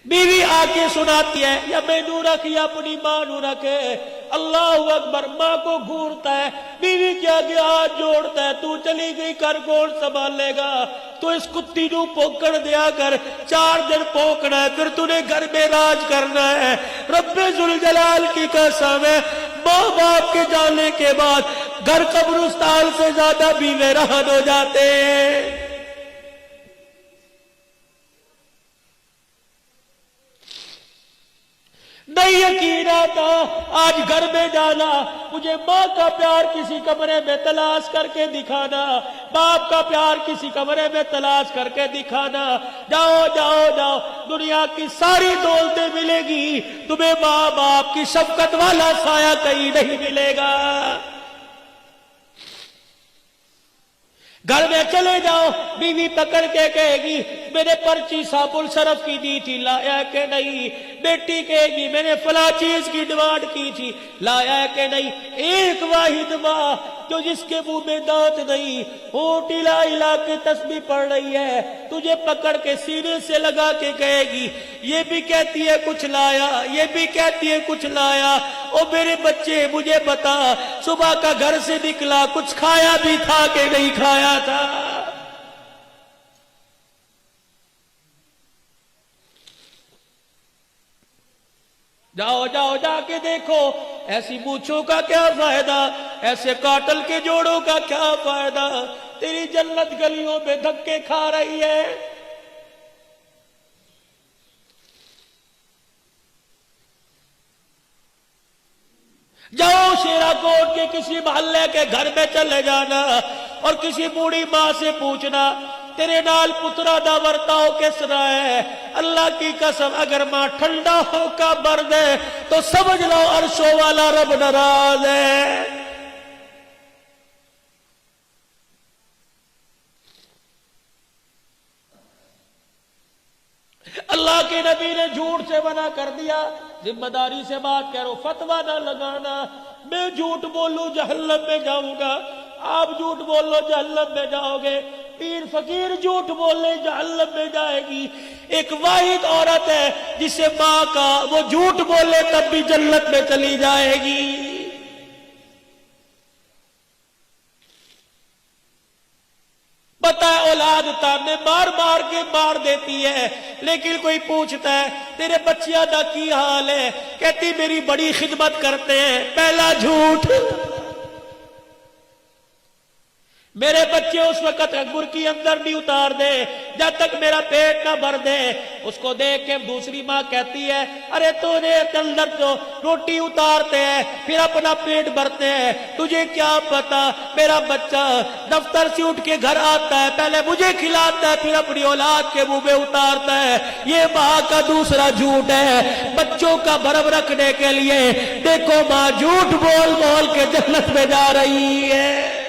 बीवी आके सुनाती है, या मैनू रख या अपनी मां नू रखे। अल्लाह अकबर। मां को घूरता है, बीवी के आगे हाथ जोड़ता है, तू चली गई कर कौन संभालेगा? तो इस कुत्ती नू पोकड़ दिया कर, 4 दिन पोकना है, फिर तूने घर में राज करना है। रब्बे जुल जलाल की कसम है, माँ बाप के जाने के बाद घर कब्रिस्तान से ज्यादा बेरहन हो जाते हैं। नहीं यकीन आता, आज घर में जाना, मुझे माँ का प्यार किसी कमरे में तलाश करके दिखाना, बाप का प्यार किसी कमरे में तलाश करके दिखाना। जाओ जाओ जाओ, दुनिया की सारी दौलतें मिलेगी, तुम्हें माँ बाप की शफकत वाला साया कहीं नहीं मिलेगा। घर में चले जाओ, बीवी पकड़ के कहेगी मैंने पर्ची साबुन सरफ की दी थी, लाया के नहीं। बेटी कहेगी मैंने फला चीज की डिमांड की थी, लाया के नहीं। एक वाहिद माँ जो जिसके मुंह में दांत नहीं, होठ हिला हिला के तस्बीह पढ़ रही है, तुझे पकड़ के सीने से लगा के कहेगी, ये भी कहती है कुछ लाया, ये भी कहती है कुछ लाया। ओ मेरे बच्चे मुझे बता, सुबह का घर से निकला, कुछ खाया भी था कि नहीं खाया था? जाओ जाओ जाके देखो, ऐसी मूछों का क्या फायदा, ऐसे काटल के जोड़ों का क्या फायदा? तेरी जन्नत गलियों में धक्के खा रही है। जाओ शेराकोट के किसी मोहल्ले के घर में चले जाना और किसी बूढ़ी माँ से पूछना तेरे नाल पुत्रा दा वर्ताओ किस तरह है? अल्लाह की कसम अगर मां ठंडा होका बर दे तो समझ लो अर्शों वाला रब नाराज है। अल्लाह के नबी ने झूठ से मना कर दिया, जिम्मेदारी से बात करो, फतवा ना लगाना। मैं झूठ बोलूं जहन्नम में जाऊंगा, आप झूठ बोलो जहन्नम में जाओगे, पीर फकीर झूठ बोले जहन्नम में जाएगी। एक वाहिद औरत है जिसे मां का वो झूठ बोले तब भी जन्नत में चली जाएगी। पता है औलाद ताने मार मार के मार देती है, लेकिन कोई पूछता है तेरे बच्चियां दा की हाल है, कहती मेरी बड़ी खिदमत करते हैं। पहला झूठ, मेरे बच्चे उस वक्त बुरकी अंदर नहीं उतार दे जब तक मेरा पेट ना भर दे। उसको देख के दूसरी माँ कहती है अरे तूने अंदर तो रोटी उतारते हैं फिर अपना पेट भरते हैं, तुझे क्या पता मेरा बच्चा दफ्तर से उठ के घर आता है, पहले मुझे खिलाता है फिर अपनी औलाद के मुंह में उतारता है। ये माँ का दूसरा झूठ है बच्चों का भरम रखने के लिए। देखो माँ झूठ बोल बोल के जन्नत में जा रही है।